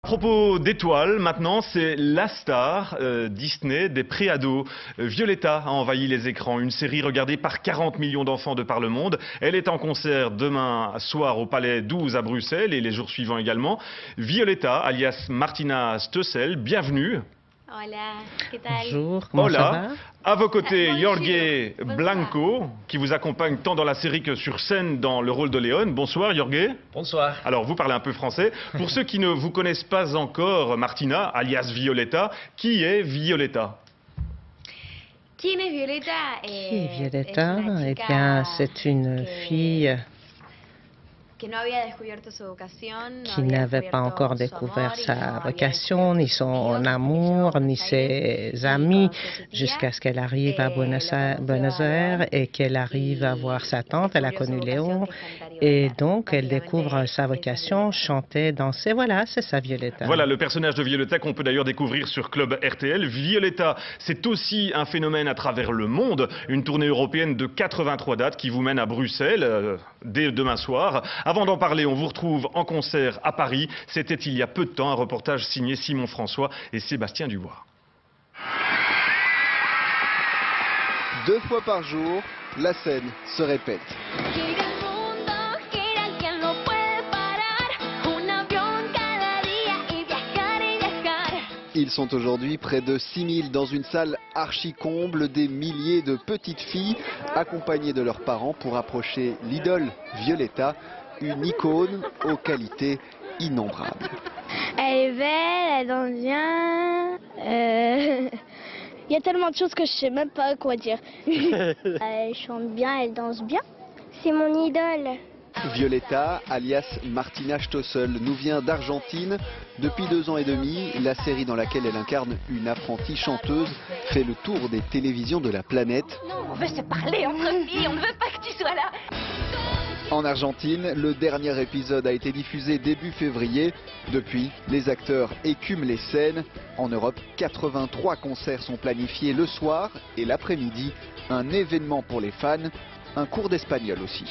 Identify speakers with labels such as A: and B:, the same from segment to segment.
A: À propos d'étoiles, maintenant, c'est la star Disney des préados. Violetta a envahi les écrans, une série regardée par 40 millions d'enfants de par le monde. Elle est en concert demain soir au Palais 12 à Bruxelles et les jours suivants également. Violetta, alias Martina Stoessel, bienvenue.
B: Hola, ¿qué tal?
C: Bonjour, comment ça va?
A: À vos côtés,
B: Bonjour.
A: Jorge Blanco, qui vous accompagne tant dans la série que sur scène dans le rôle de Léon. Bonsoir, Jorge.
D: Bonsoir.
A: Alors, vous parlez un peu français. Pour ceux qui ne vous connaissent pas encore, Martina, alias Violetta, qui est Violetta?
B: Qui est Violetta?
C: Qui est Violetta? Eh bien, c'est une fille qui n'avait pas encore découvert sa vocation, ni son amour, ni ses amis, jusqu'à ce qu'elle arrive à Buenos Aires et qu'elle arrive à voir sa tante. Elle a connu Léon et donc elle découvre sa vocation, chanter, danser. Voilà, c'est ça Violetta.
A: Voilà le personnage de Violetta qu'on peut d'ailleurs découvrir sur Club RTL. Violetta, c'est aussi un phénomène à travers le monde. Une tournée européenne de 83 dates qui vous mène à Bruxelles dès demain soir. Avant d'en parler, on vous retrouve en concert à Paris. C'était il y a peu de temps, un reportage signé Simon François et Sébastien Dubois.
E: 2 fois par jour, la scène se répète. Ils sont aujourd'hui près de 6000 dans une salle archi-comble, des milliers de petites filles accompagnées de leurs parents pour approcher l'idole Violetta, une icône aux qualités innombrables.
F: Elle est belle, elle danse bien. Il y a tellement de choses que je sais même pas quoi dire. Elle chante bien, elle danse bien. C'est mon idole.
E: Violetta, alias Martina Stoessel, nous vient d'Argentine. Depuis 2 ans et demi, la série dans laquelle elle incarne une apprentie chanteuse fait le tour des télévisions de la planète.
B: On veut se parler entre filles, on ne veut pas que tu sois là.
E: En Argentine, le dernier épisode a été diffusé début février. Depuis, les acteurs écument les scènes. En Europe, 83 concerts sont planifiés le soir et l'après-midi. Un événement pour les fans, un cours d'espagnol aussi.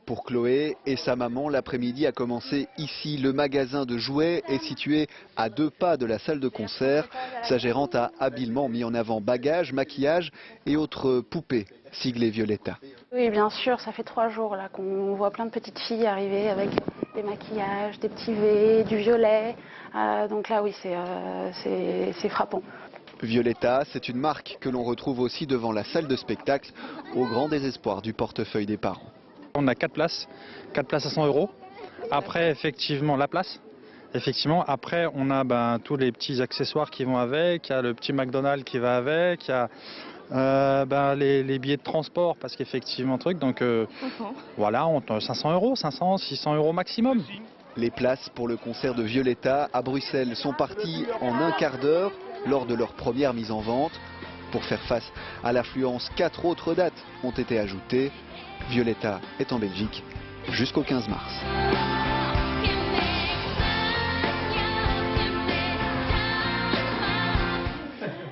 E: Pour Chloé et sa maman, l'après-midi a commencé ici. Le magasin de jouets est situé à 2 pas de la salle de concert. Sa gérante a habilement mis en avant bagages, maquillage et autres poupées siglées Violetta.
G: Oui, bien sûr, ça fait 3 jours là qu'on voit plein de petites filles arriver avec des maquillages, des petits V, du violet. Donc là, oui, c'est frappant.
E: Violetta, c'est une marque que l'on retrouve aussi devant la salle de spectacle, au grand désespoir du portefeuille des parents.
D: On a 4 places à 100 €. Après, effectivement, la place. Effectivement, après, on a tous les petits accessoires qui vont avec. Il y a le petit McDonald's qui va avec. Il y a les billets de transport, parce qu'effectivement, donc voilà, on a 500 €, 500, 600 € maximum.
E: Les places pour le concert de Violetta à Bruxelles sont parties en un quart d'heure lors de leur première mise en vente. Pour faire face à l'affluence, 4 autres dates ont été ajoutées. Violetta est en Belgique jusqu'au 15 mars.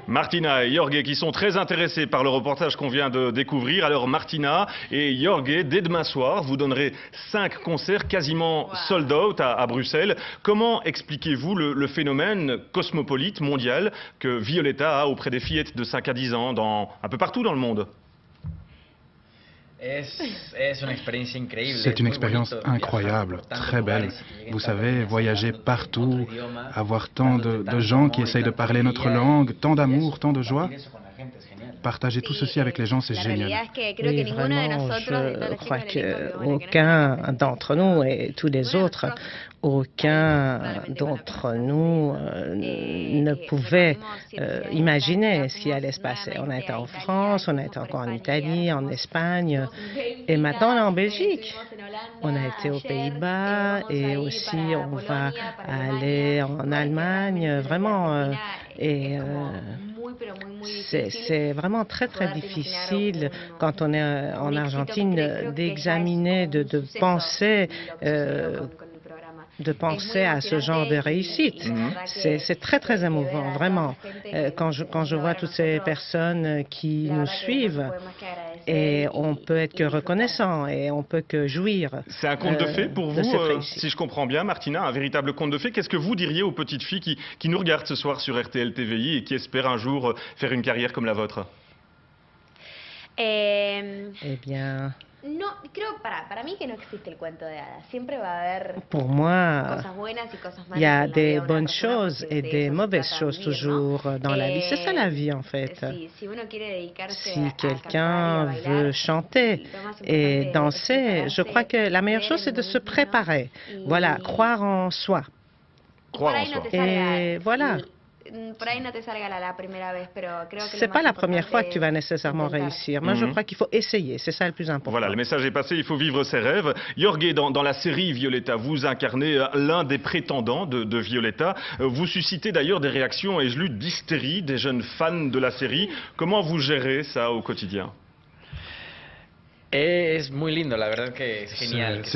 A: Martina et Jorge qui sont très intéressés par le reportage qu'on vient de découvrir. Alors Martina et Jorge, dès demain soir, vous donnerez 5 concerts quasiment sold out à Bruxelles. Comment expliquez-vous le phénomène cosmopolite mondial que Violetta a auprès des fillettes de 5 à 10 ans un peu partout dans le monde?
H: C'est une expérience incroyable, très belle. Vous savez, voyager partout, avoir tant de gens qui essayent de parler notre langue, tant d'amour, tant de joie. Partager tout ceci avec les gens, c'est génial.
C: Oui, vraiment, je crois qu'aucun d'entre nous et tous les autres, aucun d'entre nous ne pouvait imaginer ce qui allait se passer. On a été en France, on a été encore en Italie, en Espagne, et maintenant on est en Belgique. On a été aux Pays-Bas et aussi on va aller en Allemagne, vraiment. C'est vraiment très très difficile quand on est en Argentine d'examiner, de penser de penser à ce genre de réussite. C'est très, très émouvant, vraiment, quand je vois toutes ces personnes qui nous suivent. Et on peut être que reconnaissant et on peut que jouir.
A: C'est un conte de fées pour vous, si je comprends bien, Martina, un véritable conte de fées. Qu'est-ce que vous diriez aux petites filles qui nous regardent ce soir sur RTL TVI et qui espèrent un jour faire une carrière comme la vôtre?
C: Eh bien,
B: No, creo, para mí que no existe el cuento de hadas. Siempre va a haber
C: pour moi,
B: cosas buenas y cosas malas.
C: il y a
B: en la
C: des
B: vida de una
C: bonnes
B: persona,
C: choses
B: porque
C: et
B: de
C: des
B: eso se
C: mauvaises
B: trata
C: choses
B: vivir, ¿no?
C: toujours dans la vie. C'est ça la vie en fait.
B: Si uno quiere dedicarse
C: Si
B: a
C: quelqu'un
B: cantar y a
C: veut
B: bailar,
C: chanter
B: lo más
C: et
B: importante
C: danser,
B: es
C: je crois que la meilleure chose c'est de se préparer. Voilà, croire en soi.
A: Croire en soi.
C: Et voilà.
B: Por ahí no te salga la primera vez, pero creo que
C: C'est pas la première fois que tu vas nécessairement réussir. Moi, je crois qu'il faut essayer. C'est ça le plus important.
A: Voilà, le message est passé. Il faut vivre ses rêves. Jorge, dans la série Violetta, vous incarnez l'un des prétendants de Violetta. Vous suscitez d'ailleurs des réactions, ai-je lu, d'hystérie des jeunes fans de la série. Comment vous gérez ça au quotidien?
I: C'est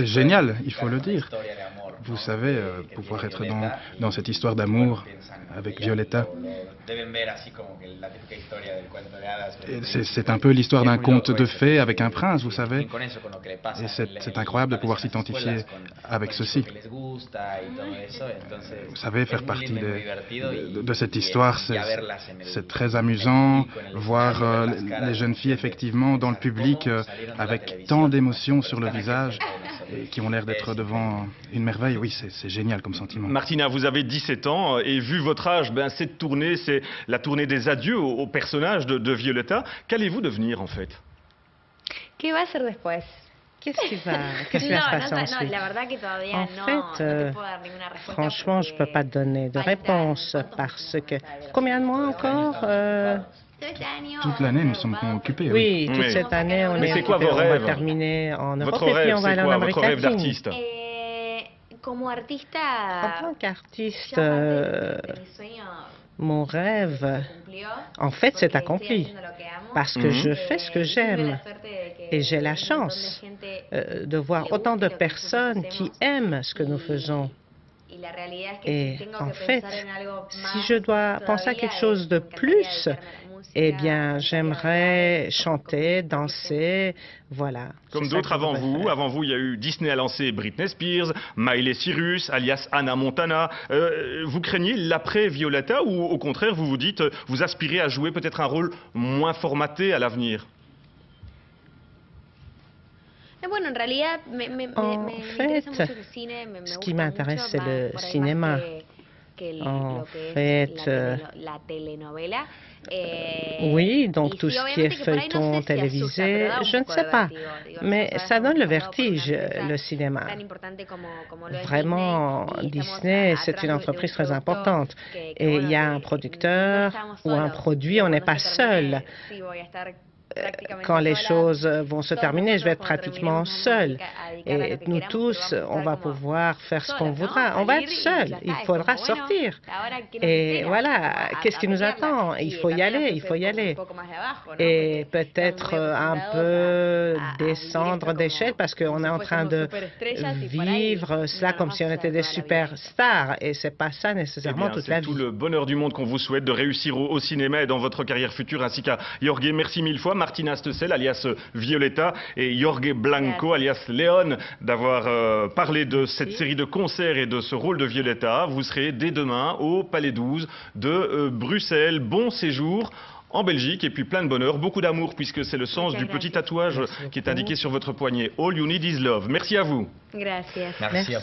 H: génial, il faut le dire. Vous savez, pouvoir être dans cette histoire d'amour avec Violetta. C'est un peu l'histoire d'un conte de fées avec un prince, vous savez. Et c'est incroyable de pouvoir s'identifier avec ceci. Vous savez, faire partie de cette histoire, c'est très amusant. Voir les jeunes filles, effectivement, dans le public, avec tant d'émotions sur le visage, et qui ont l'air d'être devant une merveille. Oui, c'est génial comme sentiment.
A: Martina, vous avez 17 ans et vu votre âge, cette tournée, c'est la tournée des adieux au personnage de Violetta. Qu'allez-vous devenir en fait?
B: ¿Qué va a ser después?
C: Qu'est-ce qui va se passer ensuite? En fait, franchement, je ne peux pas te donner de réponse parce que... Combien de mois encore?
H: Toute l'année, nous sommes occupés.
C: Oui, toute cette année, on est occupés. On va terminer en Europe et puis on va aller en Amérique latine.
A: Votre rêve d'artiste?
C: En tant qu'artiste, mon rêve, en fait, c'est accompli. Parce que je fais ce que j'aime. Et j'ai la chance de voir autant de personnes qui aiment ce que nous faisons. Et en fait, si je dois penser à quelque chose de plus, eh bien, j'aimerais chanter, danser, voilà.
A: Comme d'autres avant vous, il y a eu Disney a lancé Britney Spears, Miley Cyrus, alias Hannah Montana. Vous craignez l'après Violetta ou au contraire, vous vous dites, vous aspirez à jouer peut-être un rôle moins formaté à l'avenir?
C: En fait, ce qui m'intéresse, c'est le cinéma. En fait, oui, donc tout ce qui est feuilleton télévisé, je ne sais pas, mais ça donne le vertige, le cinéma. Vraiment, Disney, c'est une entreprise très importante. Et il y a un producteur ou un produit, on n'est pas seul. Quand les choses vont se terminer, je vais être pratiquement seule. Et nous tous, on va pouvoir faire ce qu'on voudra. On va être seuls. Il faudra sortir. Et voilà, qu'est-ce qui nous attend? Il faut y aller, il faut y aller. Et peut-être un peu descendre d'échelle parce qu'on est en train de vivre cela comme si on était des superstars. Et c'est pas ça nécessairement toute la vie.
A: C'est tout le bonheur du monde qu'on vous souhaite de réussir au cinéma et dans votre carrière future ainsi qu'à Jorge. Merci mille fois. Martina Stoessel, alias Violetta, et Jorge Blanco, alias Léon, d'avoir parlé de cette série de concerts et de ce rôle de Violetta. Vous serez dès demain au Palais 12 de Bruxelles. Bon séjour en Belgique et puis plein de bonheur, beaucoup d'amour puisque c'est le sens du petit tatouage qui est indiqué sur votre poignet. All you need is love. Merci à vous.
B: Gracias.
C: Merci.